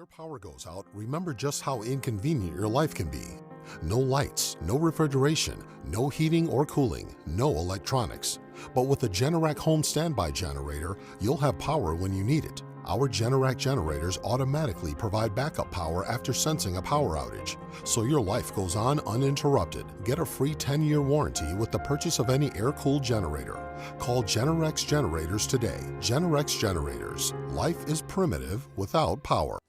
your power goes out, remember just how inconvenient your life can be. No lights, no refrigeration, no heating or cooling, no electronics. But with a Generac home standby generator, you'll have power when you need it. Our Generac generators automatically provide backup power after sensing a power outage, so your life goes on uninterrupted. Get a free 10-year warranty with the purchase of any air-cooled generator. Call Generac Generators today. Generac Generators. Life is primitive without power.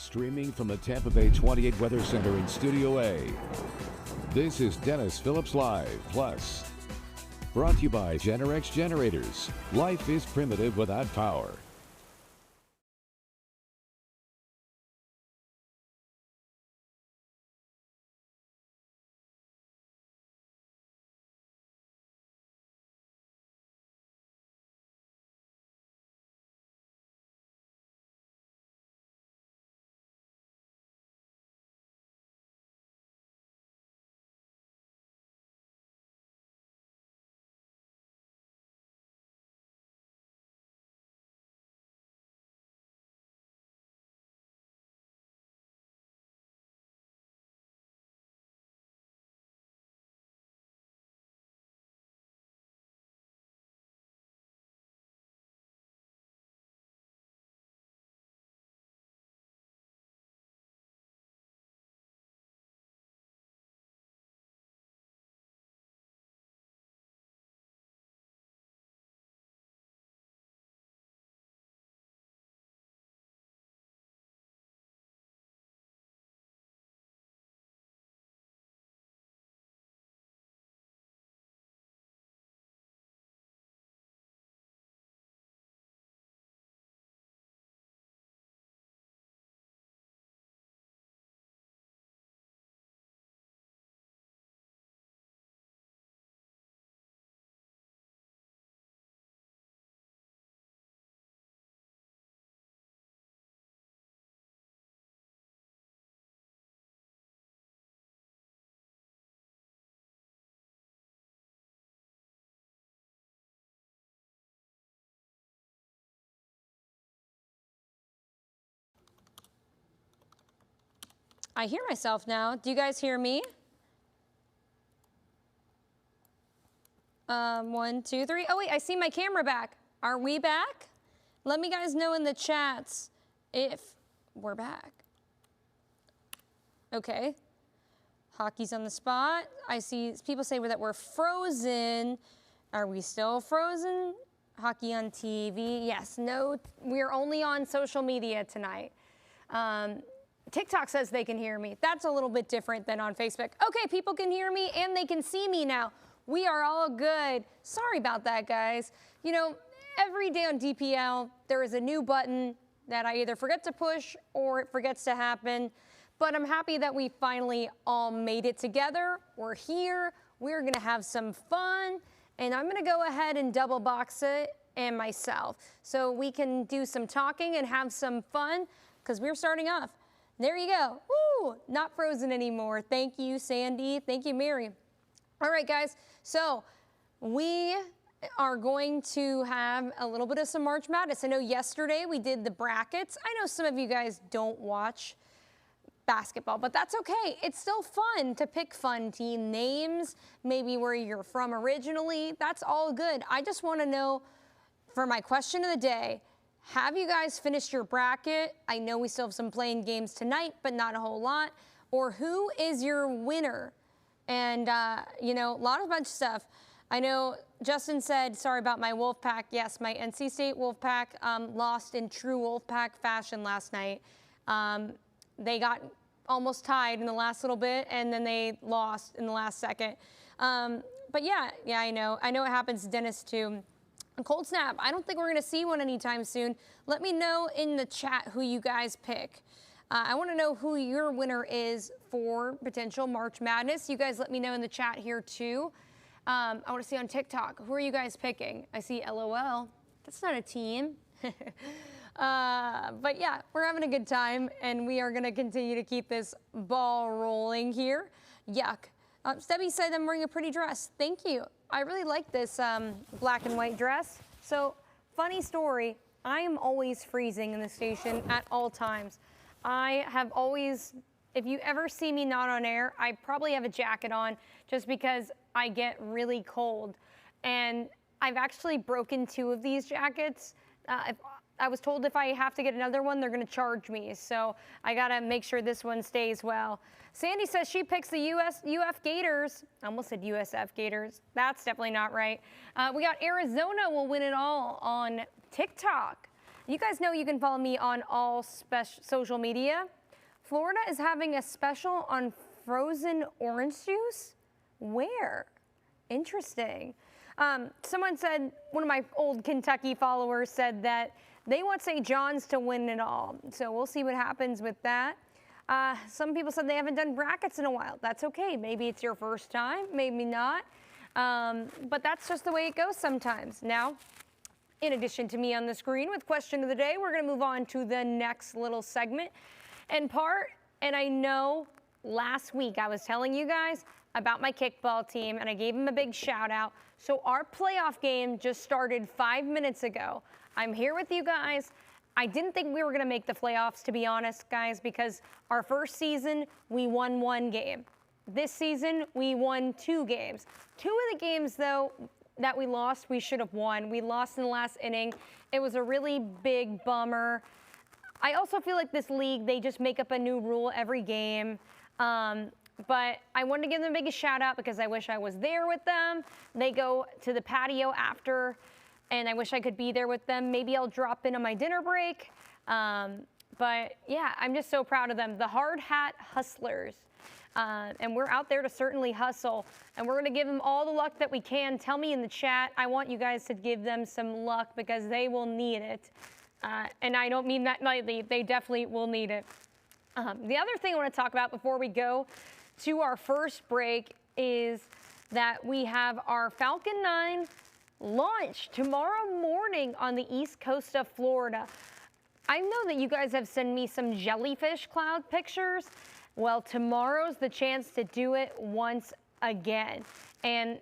Streaming from the Tampa Bay 28 Weather Center in Studio A, this is Dennis Phillips Live Plus. Brought to you by Generac Generators. Life is primitive without power. I hear myself now. Do you guys hear me? 1, 2, 3. Oh wait, I see my camera back. Are we back? Let me guys know in the chats if we're back. Okay. Hockey's on the spot. I see people say that we're frozen. Are we still frozen? Hockey on TV. Yes, no, we're only on social media tonight. TikTok says they can hear me. That's a little bit different than on Facebook. Okay, people can hear me and they can see me now. We are all good. Sorry about that, guys. You know, every day on DPL, there is a new button that I either forget to push or it forgets to happen. But I'm happy that we finally all made it together. We're here. We're gonna have some fun. And I'm gonna go ahead and double box it and myself so we can do some talking and have some fun because we're starting off. There you go. Woo! Not frozen anymore. Thank you, Sandy. Thank you, Mary. All right, guys. So we are going to have a little bit of some March Madness. I know yesterday we did the brackets. I know some of you guys don't watch basketball, but that's okay. It's still fun to pick fun team names, maybe where you're from originally. That's all good. I just want to know, for my question of the day, have you guys finished your bracket? I know we still have some playing games tonight, but not a whole lot. Or who is your winner? And, you know, a bunch of stuff. I know Justin said, sorry about my Wolfpack. Yes, my NC State Wolfpack lost in true Wolfpack fashion last night. They got almost tied in the last little bit, and then they lost in the last second. But yeah, I know. I know it happens to Dennis too. A cold snap, I don't think we're gonna see one anytime soon. Let me know in the chat who you guys pick. I wanna know who your winner is for potential March Madness. You guys let me know in the chat here too. I wanna see on TikTok, who are you guys picking? I see LOL, that's not a team. But yeah, we're having a good time and we are gonna continue to keep this ball rolling here. Yuck. Stebby said I'm wearing a pretty dress. Thank you. I really like this black and white dress. So, funny story, I am always freezing in the station at all times. I have always, if you ever see me not on air, I probably have a jacket on just because I get really cold. And I've actually broken 2 of these jackets. I was told if I have to get another one, they're gonna charge me. So I gotta make sure this one stays well. Sandy says she picks the UF Gators. I almost said USF Gators. That's definitely not right. We got Arizona will win it all on TikTok. You guys know you can follow me on all social media. Florida is having a special on frozen orange juice. Where? Interesting. Someone said, one of my old Kentucky followers said that they want St. John's to win it all. So we'll see what happens with that. Some people said they haven't done brackets in a while. That's okay. Maybe it's your first time, maybe not. But that's just the way it goes sometimes. Now, in addition to me on the screen with question of the day, we're going to move on to the next little segment and part. And I know last week I was telling you guys about my kickball team and I gave them a big shout out. So our playoff game just started 5 minutes ago. I'm here with you guys. I didn't think we were going to make the playoffs, to be honest, guys, because our first season, we won 1 game. This season, we won 2 games. 2 of the games, though, that we lost, we should have won. We lost in the last inning. It was a really big bummer. I also feel like this league, they just make up a new rule every game. But I wanted to give them a big shout out because I wish I was there with them. They go to the patio after, and I wish I could be there with them. Maybe I'll drop in on my dinner break. But yeah, I'm just so proud of them. The Hard Hat Hustlers. And we're out there to certainly hustle. And we're gonna give them all the luck that we can. Tell me in the chat. I want you guys to give them some luck because they will need it. And I don't mean that lightly. They definitely will need it. The other thing I want to talk about before we go to our first break is that we have our Falcon 9 launch tomorrow morning on the east coast of Florida. I know that you guys have sent me some jellyfish cloud pictures. Well, tomorrow's the chance to do it once again. And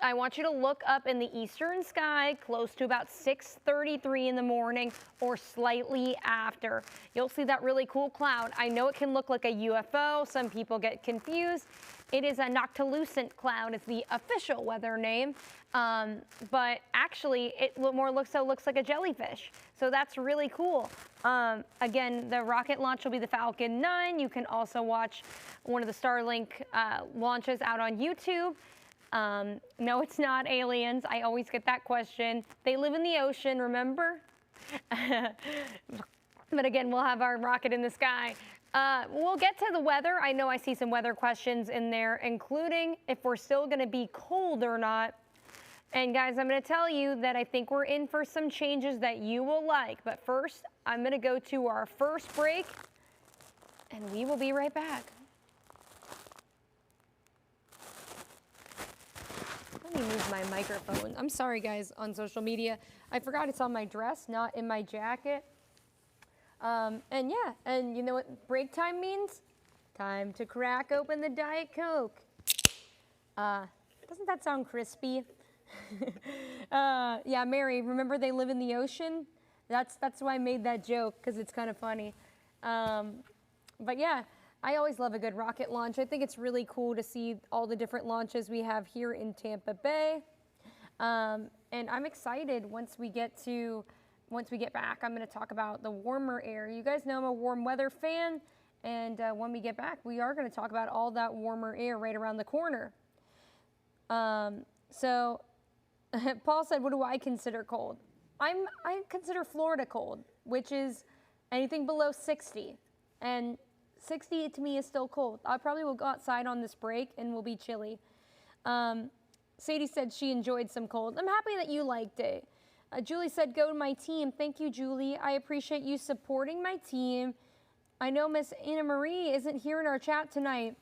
I want you to look up in the eastern sky close to about 6:33 in the morning or slightly after. You'll see that really cool cloud. I know it can look like a UFO. Some people get confused. It is a noctilucent cloud. It's the official weather name. But actually, it looks like a jellyfish. So that's really cool. Again, the rocket launch will be the Falcon 9. You can also watch one of the Starlink launches out on YouTube. No, it's not aliens. I always get that question. They live in the ocean, remember? But again, we'll have our rocket in the sky. We'll get to the weather. I know I see some weather questions in there, including if we're still going to be cold or not. And guys, I'm going to tell you that I think we're in for some changes that you will like. But first, I'm going to go to our first break, and we will be right back. Let me move my microphone. I'm sorry, guys, on social media. I forgot it's on my dress, not in my jacket. And yeah, and you know what break time means? Time to crack open the Diet Coke. Doesn't that sound crispy? Yeah, Mary, remember they live in the ocean? That's why I made that joke, because it's kind of funny. But yeah, I always love a good rocket launch. I think it's really cool to see all the different launches we have here in Tampa Bay. And I'm excited once we get to once we get back, I'm going to talk about the warmer air. You guys know I'm a warm weather fan, and when we get back, we are going to talk about all that warmer air right around the corner. So Paul said, what do I consider cold? I consider Florida cold, which is anything below 60. And 60 to me is still cold. I probably will go outside on this break and will be chilly. Sadie said she enjoyed some cold. I'm happy that you liked it. Julie said, go to my team. Thank you, Julie. I appreciate you supporting my team. I know Miss Anna Marie isn't here in our chat tonight.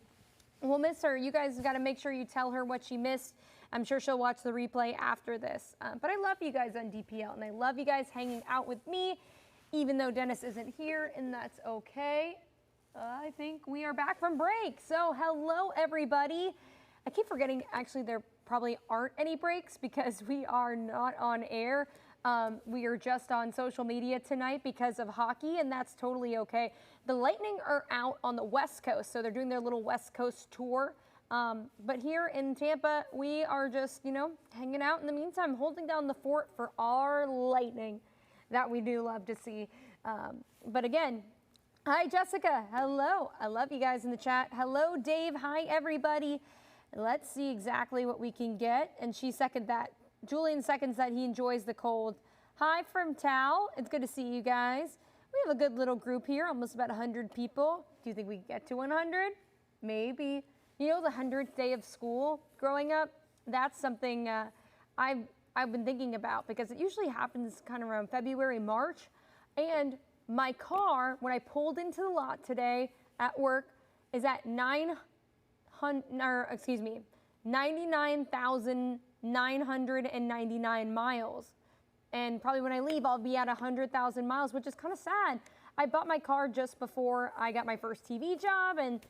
We'll miss her. You guys got to make sure you tell her what she missed. I'm sure she'll watch the replay after this. But I love you guys on DPL, and I love you guys hanging out with me, even though Dennis isn't here, and that's okay. I think we are back from break. So hello, everybody. I keep forgetting, actually, there probably aren't any breaks because we are not on air. We are just on social media tonight because of hockey, and that's totally okay. The Lightning are out on the West Coast, so they're doing their little West Coast tour. But here in Tampa, we are just, hanging out in the meantime, holding down the fort for our Lightning that we do love to see. But again, hi, Jessica. Hello. I love you guys in the chat. Hello, Dave. Hi, everybody. Let's see exactly what we can get. And she seconded that. Julian seconds that he enjoys the cold. Hi from Tal. It's good to see you guys. We have a good little group here, almost about 100 people. Do you think we can get to 100? Maybe. You know, the 100th day of school growing up, that's something I've been thinking about because it usually happens kind of around February, March. And my car, when I pulled into the lot today at work, is at 99,999 miles. And probably when I leave, I'll be at 100,000 miles, which is kind of sad. I bought my car just before I got my first TV job, and,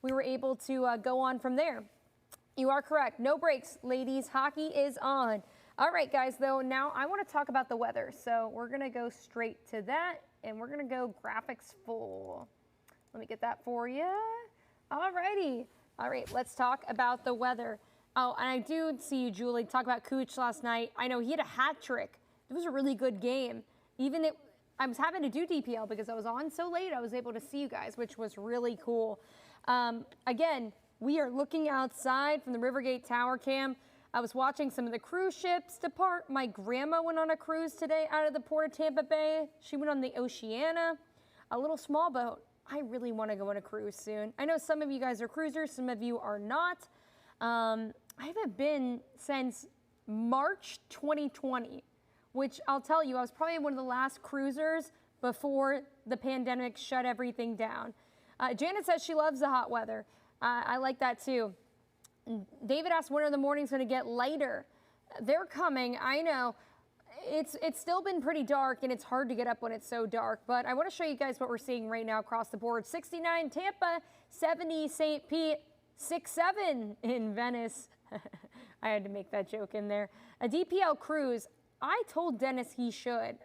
we were able to go on from there. You are correct. No breaks, ladies. Hockey is on. All right, guys, though, now I want to talk about the weather. So we're going to go straight to that, and we're going to go graphics full. Let me get that for you. All righty. All right, let's talk about the weather. Oh, and I do see you, Julie, talk about Cooch last night. I know he had a hat trick. It was a really good game. I was having to do DPL because I was on so late, I was able to see you guys, which was really cool. Again, we are looking outside from the Rivergate Tower Cam. I was watching some of the cruise ships depart. My grandma went on a cruise today out of the port of Tampa Bay. She went on the Oceana, a little small boat. I really want to go on a cruise soon. I know some of you guys are cruisers, some of you are not. I haven't been since March 2020, which I'll tell you, I was probably one of the last cruisers before the pandemic shut everything down. Janet says she loves the hot weather. I like that too. David asked, when are the mornings going to get lighter? They're coming, I know. It's still been pretty dark, and it's hard to get up when it's so dark, but I want to show you guys what we're seeing right now across the board. 69 Tampa, 70 St. Pete, 67 in Venice. I had to make that joke in there. A DPL cruise, I told Dennis he should.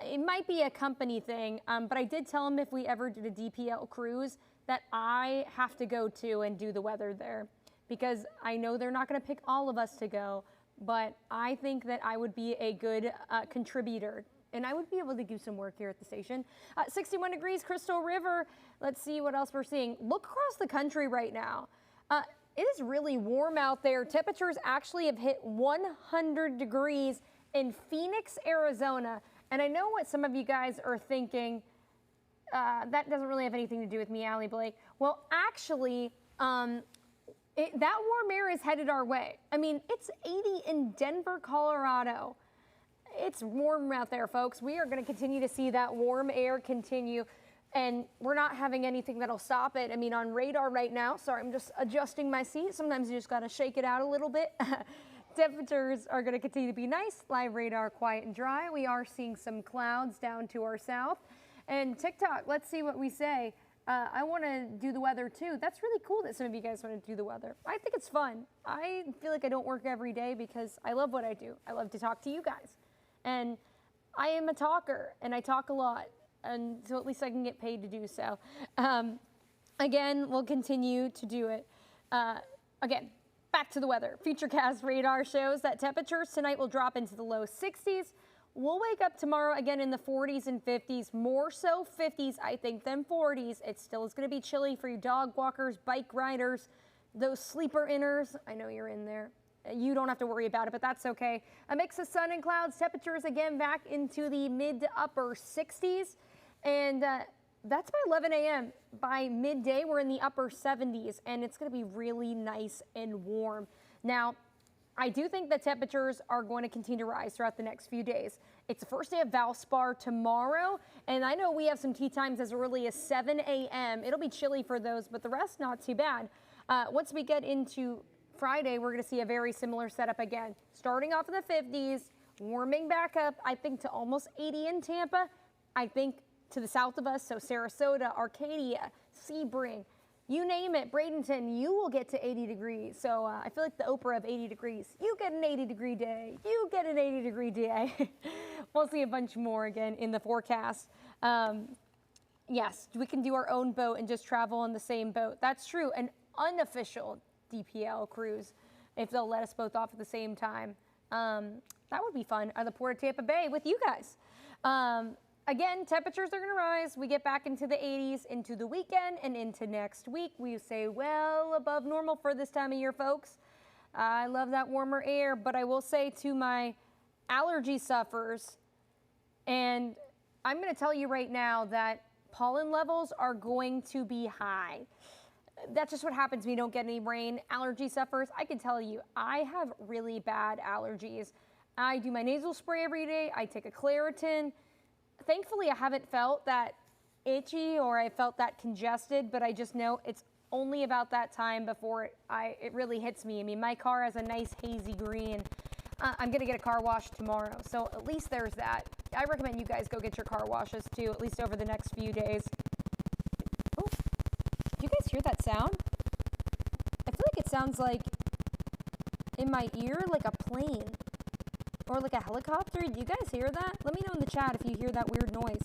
It might be a company thing, but I did tell him if we ever did a DPL cruise that I have to go to and do the weather there, because I know they're not going to pick all of us to go, but I think that I would be a good contributor, and I would be able to do some work here at the station. 61 degrees, Crystal River. Let's see what else we're seeing. Look across the country right now. It is really warm out there. Temperatures actually have hit 100 degrees in Phoenix, Arizona. And I know what some of you guys are thinking, that doesn't really have anything to do with me, Allie Blake. Well, actually, that warm air is headed our way. I mean, it's 80 in Denver, Colorado. It's warm out there, folks. We are going to continue to see that warm air continue, and we're not having anything that'll stop it. I mean, on radar right now, sorry, I'm just adjusting my seat. Sometimes you just got to shake it out a little bit. Temperatures are going to continue to be nice. Live radar quiet and dry. We are seeing some clouds down to our south. And TikTok, let's see what we say. I want to do the weather too. That's really cool that some of you guys want to do the weather. I think it's fun. I feel like I don't work every day because I love what I do. I love to talk to you guys. And I am a talker, and I talk a lot. And so at least I can get paid to do so. Again, we'll continue to do it. Again, back to the weather. Futurecast radar shows that temperatures tonight will drop into the low 60s. We'll wake up tomorrow again in the 40s and 50s, more so 50s, I think, than 40s. It still is going to be chilly for you dog walkers, bike riders, those sleeper inners. I know you're in there. You don't have to worry about it, but that's okay. A mix of sun and clouds, temperatures again back into the mid to upper 60s. And that's by 11 a.m. By midday, we're in the upper 70s, and it's going to be really nice and warm. Now, I do think the temperatures are going to continue to rise throughout the next few days. It's the first day of Valspar tomorrow, and I know we have some tea times as early as 7 a.m. It'll be chilly for those, but the rest not too bad. Once we get into Friday, we're going to see a very similar setup again. Starting off in the 50s, warming back up, I think, to almost 80 in Tampa. I think to the south of us, so Sarasota, Arcadia, Sebring, you name it, Bradenton, you will get to 80 degrees. So I feel like the Oprah of 80 degrees. You get an 80-degree day. You get an 80-degree day. We'll see a bunch more again in the forecast. Yes, we can do our own boat and just travel on the same boat. That's true. An unofficial DPL cruise, if they'll let us both off at the same time. That would be fun at the Port of Tampa Bay with you guys. Again, temperatures are going to rise. We get back into the 80s into the weekend and into next week. We say well above normal for this time of year, folks. I love that warmer air, but I will say to my allergy sufferers, and I'm going to tell you right now that pollen levels are going to be high. That's just what happens when you don't get any rain. Allergy sufferers, I can tell you, I have really bad allergies. I do my nasal spray every day. I take a Claritin. Thankfully, I haven't felt that itchy or I felt that congested, but I just know it's only about that time before it really hits me. I mean, my car has a nice hazy green. I'm going to get a car wash tomorrow, so at least there's that. I recommend you guys go get your car washes too, at least over the next few days. Oh, do you guys hear that sound? I feel like it sounds like in my ear like a plane. Or like a helicopter? Do you guys hear that? Let me know in the chat if you hear that weird noise.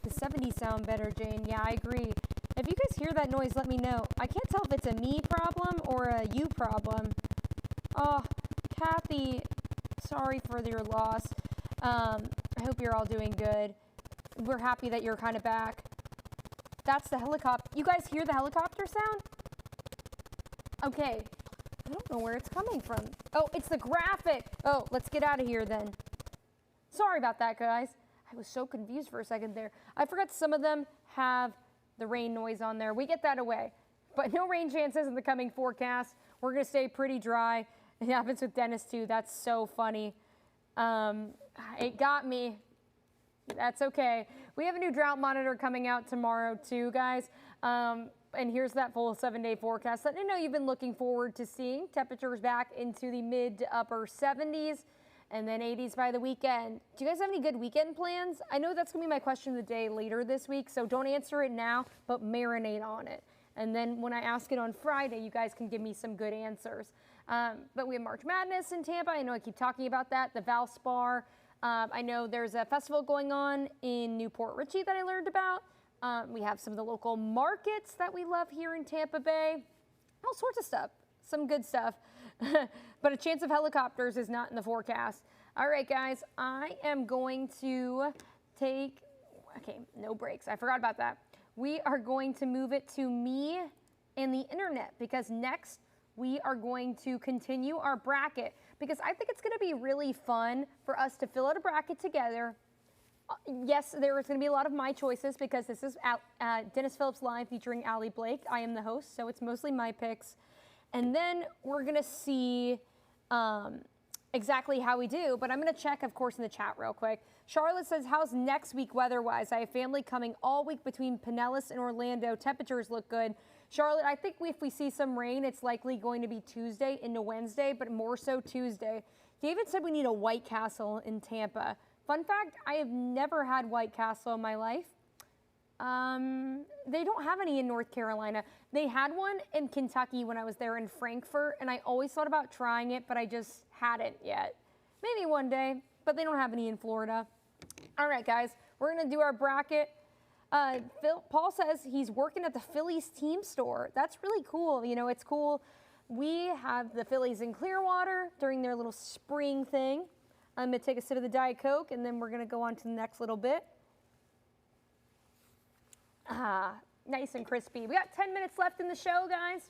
The 70s sound better, Jane. Yeah, I agree. If you guys hear that noise, let me know. I can't tell if it's a me problem or a you problem. Oh, Kathy, sorry for your loss. I hope you're all doing good. We're happy that you're kind of back. That's the helicopter. You guys hear the helicopter sound? Okay. I don't know where it's coming from. Oh, it's the graphic. Oh, let's get out of here then. Sorry about that, guys. I was so confused for a second there. I forgot some of them have the rain noise on there. We get that away. But no rain chances in the coming forecast. We're going to stay pretty dry. It happens with Dennis, too. That's so funny. It got me. That's okay. We have a new drought monitor coming out tomorrow, too, guys. And here's that full 7-day forecast that I know you've been looking forward to seeing. Temperatures back into the mid to upper 70s and then 80s by the weekend. Do you guys have any good weekend plans? I know that's going to be my question of the day later this week, so don't answer it now, but marinate on it. And then when I ask it on Friday, you guys can give me some good answers. But we have March Madness in Tampa. I know I keep talking about that, the Valspar. I know there's a festival going on in Newport Richey that I learned about. We have some of the local markets that we love here in Tampa Bay. All sorts of stuff, some good stuff. But a chance of helicopters is not in the forecast. All right, guys, I am going to take, okay, no breaks. I forgot about that. We are going to move it to me and the internet because next we are going to continue our bracket because I think it's going to be really fun for us to fill out a bracket together. Yes, there is going to be a lot of my choices because this is Dennis Phillips Live featuring Allie Blake. I am the host, so it's mostly my picks. And then we're going to see exactly how we do, but I'm going to check, of course, in the chat real quick. Charlotte says, how's next week weather-wise? I have family coming all week between Pinellas and Orlando. Temperatures look good. Charlotte, I think if we see some rain, it's likely going to be Tuesday into Wednesday, but more so Tuesday. David said we need a White Castle in Tampa. Fun fact, I have never had White Castle in my life. They don't have any in North Carolina. They had one in Kentucky when I was there in Frankfurt, and I always thought about trying it, but I just hadn't yet. Maybe one day, but they don't have any in Florida. All right, guys, we're going to do our bracket. Paul says he's working at the Phillies team store. That's really cool. You know, it's cool We have the Phillies in Clearwater during their little spring thing. I'm going to take a sip of the Diet Coke, and then we're going to go on to the next little bit. Nice and crispy. We got 10 minutes left in the show, guys,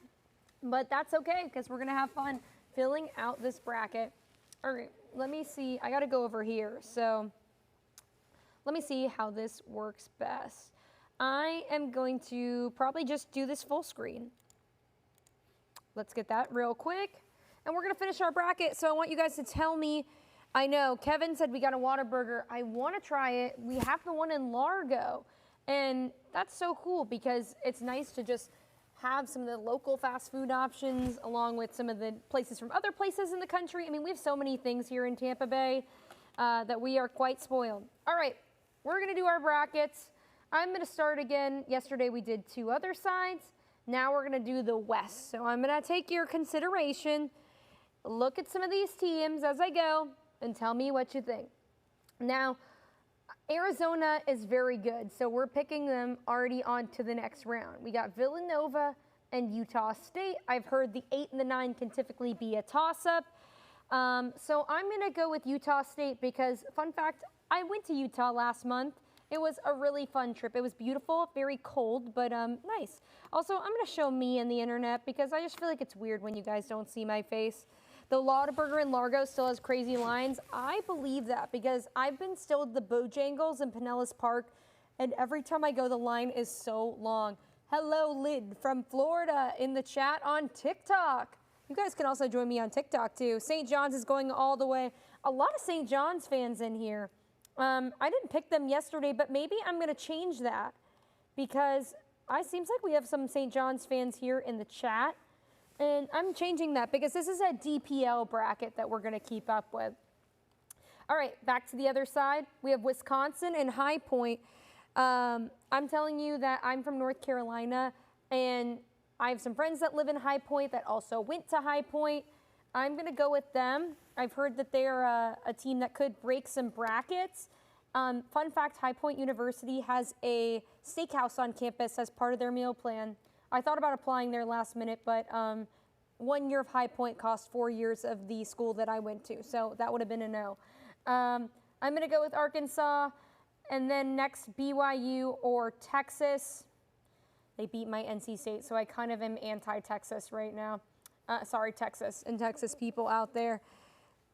but that's okay because we're going to have fun filling out this bracket. All right, let me see. I got to go over here. So let me see how this works best. I am going to probably just do this full screen. Let's get that real quick. And we're going to finish our bracket. So I want you guys to tell me. I know Kevin said we got a Whataburger. I want to try it. We have the one in Largo. And that's so cool because it's nice to just have some of the local fast food options along with some of the places from other places in the country. I mean, we have so many things here in Tampa Bay that we are quite spoiled. All right, we're going to do our brackets. I'm going to start again. Yesterday we did 2 other sides. Now we're going to do the West. So I'm going to take your consideration, look at some of these teams as I go, and tell me what you think. Now, Arizona is very good, so we're picking them already on to the next round. We got Villanova and Utah State. I've heard the 8 and the 9 can typically be a toss-up. So I'm going to go with Utah State because, fun fact, I went to Utah last month. It was a really fun trip. It was beautiful, very cold, but nice. Also, I'm going to show me and the internet because I just feel like it's weird when you guys don't see my face. The Whataburger in Largo still has crazy lines. I believe that because I've been still at the Bojangles in Pinellas Park, and every time I go, the line is so long. Hello, Lyd from Florida in the chat on TikTok. You guys can also join me on TikTok too. St. John's is going all the way. A lot of St. John's fans in here. I didn't pick them yesterday, but maybe I'm going to change that because it seems like we have some St. John's fans here in the chat. And I'm changing that because this is a DPL bracket that we're going to keep up with. All right, back to the other side. We have Wisconsin and High Point. I'm telling you that I'm from North Carolina, and I have some friends that live in High Point that also went to High Point. I'm going to go with them. I've heard that they're a team that could break some brackets. Fun fact, High Point University has a steakhouse on campus as part of their meal plan. I thought about applying there last minute, but 1 year of High Point cost 4 years of the school that I went to, so that would have been a no. I'm going to go with Arkansas, and then next BYU or Texas. They beat my NC State, so I kind of am anti-Texas right now. Sorry, Texas and Texas people out there.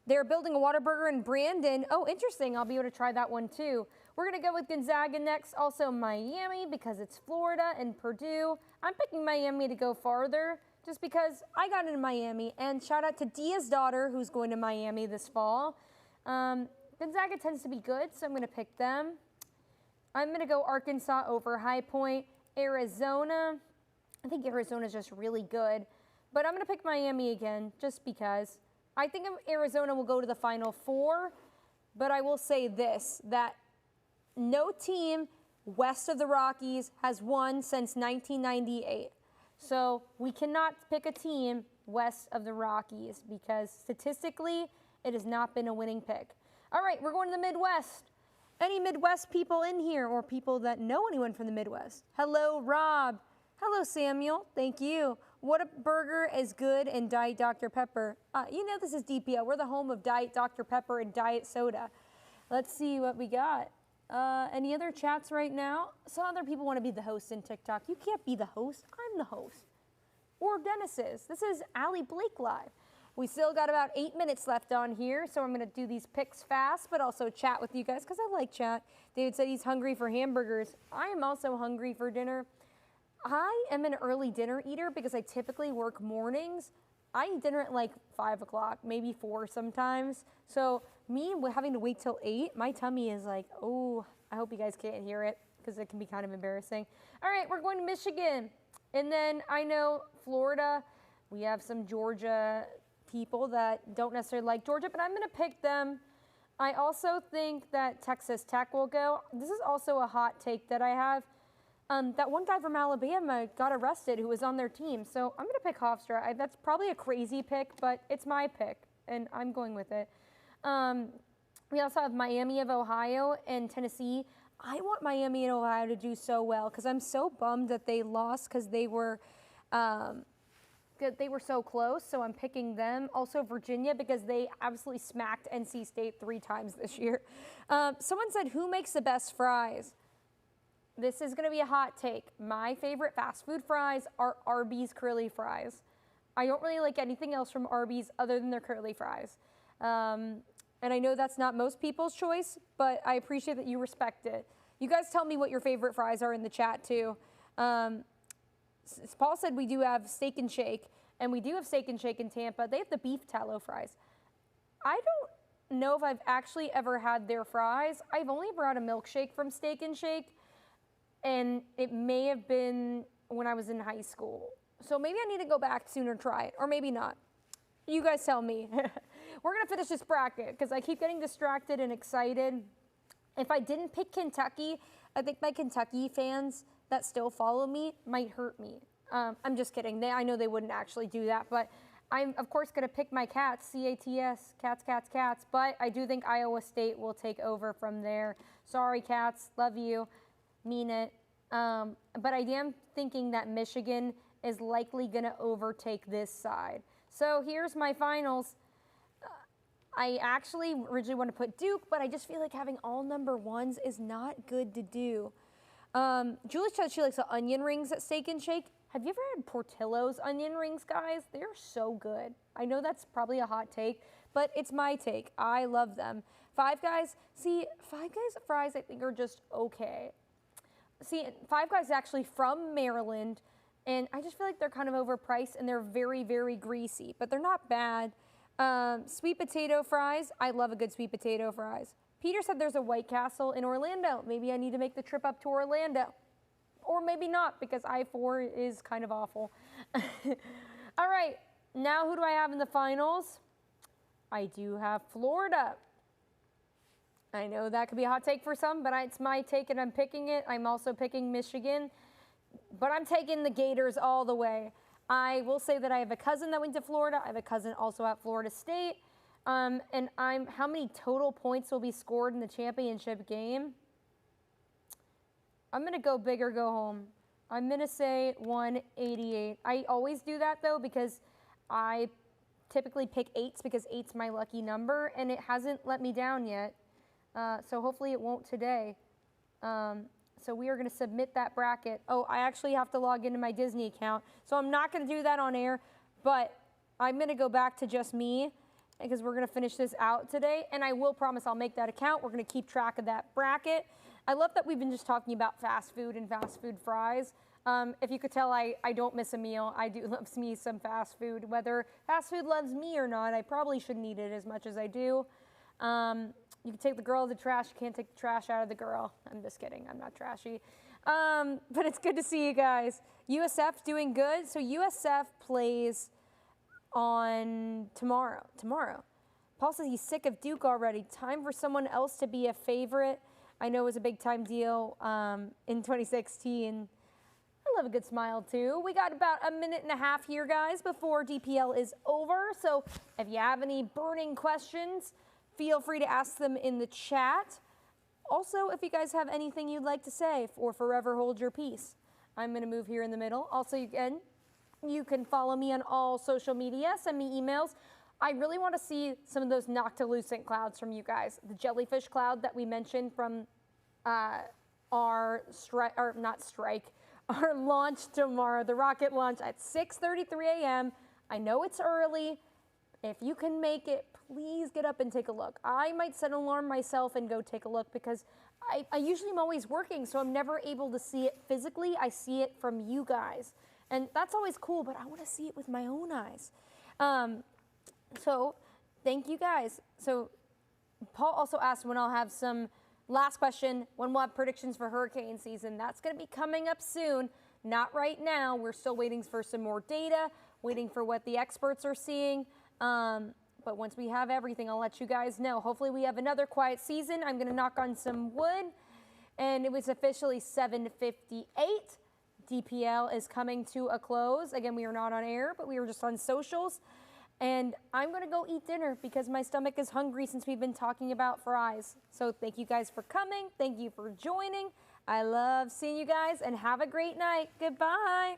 They're building a Whataburger in Brandon. Oh, interesting. I'll be able to try that one too. We're going to go with Gonzaga next. Also Miami because it's Florida and Purdue. I'm picking Miami to go farther just because I got into Miami. And shout out to Dia's daughter who's going to Miami this fall. Gonzaga tends to be good, so I'm going to pick them. I'm going to go Arkansas over High Point. Arizona. I think Arizona's just really good. But I'm going to pick Miami again just because. I think Arizona will go to the Final Four, but I will say this, that no team west of the Rockies has won since 1998. So we cannot pick a team west of the Rockies because statistically, it has not been a winning pick. All right, we're going to the Midwest. Any Midwest people in here or people that know anyone from the Midwest? Hello, Rob. Hello, Samuel. Thank you. Whataburger is good and Diet Dr. Pepper. You know this is DPL. We're the home of Diet Dr. Pepper and Diet Soda. Let's see what we got. Any other chats right now? Some other people want to be the host in TikTok. You can't be the host. I'm the host. Or Dennis is. This is Allie Blake Live. We still got about 8 minutes left on here, so I'm going to do these picks fast, but also chat with you guys because I like chat. David said he's hungry for hamburgers. I am also hungry for dinner. I am an early dinner eater because I typically work mornings. I eat dinner at like 5 o'clock, maybe 4 sometimes. So me having to wait till 8, my tummy is like, oh, I hope you guys can't hear it because it can be kind of embarrassing. All right, we're going to Michigan. And then I know Florida, we have some Georgia people that don't necessarily like Georgia, but I'm going to pick them. I also think that Texas Tech will go. This is also a hot take that I have. That one guy from Alabama got arrested who was on their team. So I'm going to pick Hofstra. That's probably a crazy pick, but it's my pick, and I'm going with it. We also have Miami of Ohio and Tennessee. I want Miami and Ohio to do so well because I'm so bummed that they lost because they were they were so close, so I'm picking them. Also Virginia, because they absolutely smacked NC State 3 times this year. Someone said, who makes the best fries? This is gonna be a hot take. My favorite fast food fries are Arby's curly fries. I don't really like anything else from Arby's other than their curly fries. And I know that's not most people's choice, but I appreciate that you respect it. You guys tell me what your favorite fries are in the chat too. Paul said we do have Steak and Shake, and we do have Steak and Shake in Tampa. They have the beef tallow fries. I don't know if I've actually ever had their fries. I've only brought a milkshake from Steak and Shake, and it may have been when I was in high school. So maybe I need to go back soon or try it, or maybe not. You guys tell me. We're gonna finish this bracket because I keep getting distracted and excited. If I didn't pick Kentucky, I think my Kentucky fans that still follow me might hurt me. I'm just kidding. I know they wouldn't actually do that, but I'm of course gonna pick my Cats, C-A-T-S, Cats, Cats, Cats, but I do think Iowa State will take over from there. Sorry, Cats, love you, mean it. But I am thinking that Michigan is likely gonna overtake this side. So here's my finals. I actually originally want to put Duke, but I just feel like having all number ones is not good to do. Julie said she likes the onion rings at Steak and Shake. Have you ever had Portillo's onion rings, guys? They're so good. I know that's probably a hot take, but it's my take. I love them. Five Guys, see, Five Guys fries I think are just okay. See, Five Guys is actually from Maryland, and I just feel like they're kind of overpriced and they're very, very greasy, but they're not bad. Sweet potato fries, I love a good sweet potato fries. Peter said there's a White Castle in Orlando. Maybe I need to make the trip up to Orlando. Or maybe not, because I-4 is kind of awful. All right, now who do I have in the finals? I do have Florida. I know that could be a hot take for some, but it's my take and I'm picking it. I'm also picking Michigan, but I'm taking the Gators all the way. I will say that I have a cousin that went to Florida. I have a cousin also at Florida State. And how many total points will be scored in the championship game? I'm gonna go big or go home. I'm gonna say 188. I always do that though because I typically pick 8s because 8's my lucky number and it hasn't let me down yet. So hopefully it won't today. So we are gonna submit that bracket. Oh, I actually have to log into my Disney account. So I'm not gonna do that on air, but I'm gonna go back to just me because we're gonna finish this out today. And I will promise I'll make that account. We're gonna keep track of that bracket. I love that we've been just talking about fast food and fast food fries. If you could tell, I don't miss a meal. I do love me some fast food. Whether fast food loves me or not, I probably shouldn't eat it as much as I do. You can take the girl out of the trash, you can't take the trash out of the girl. I'm just kidding, I'm not trashy. But it's good to see you guys. USF doing good. So USF plays on tomorrow. Paul says he's sick of Duke already. Time for someone else to be a favorite. I know it was a big time deal in 2016. I love a good smile too. We got about a minute and a half here, guys, before DPL is over. So if you have any burning questions, feel free to ask them in the chat. Also, if you guys have anything you'd like to say or forever hold your peace. I'm gonna move here in the middle. Also, you can follow me on all social media, send me emails. I really want to see some of those noctilucent clouds from you guys. The jellyfish cloud that we mentioned from our launch tomorrow, the rocket launch at 6:33 a.m. I know it's early. If you can make it, please get up and take a look. I might set an alarm myself and go take a look because I usually am always working, so I'm never able to see it physically. I see it from you guys. And that's always cool, but I want to see it with my own eyes. So thank you guys. So Paul also asked when I'll have some, last question, when we'll have predictions for hurricane season. That's going to be coming up soon. Not right now. We're still waiting for some more data, waiting for what the experts are seeing. But once we have everything, I'll let you guys know. Hopefully we have another quiet season. I'm going to knock on some wood. And it was officially 7:58. DPL is coming to a close. Again, we are not on air, but we were just on socials. And I'm going to go eat dinner because my stomach is hungry since we've been talking about fries. So thank you guys for coming. Thank you for joining. I love seeing you guys and have a great night. Goodbye.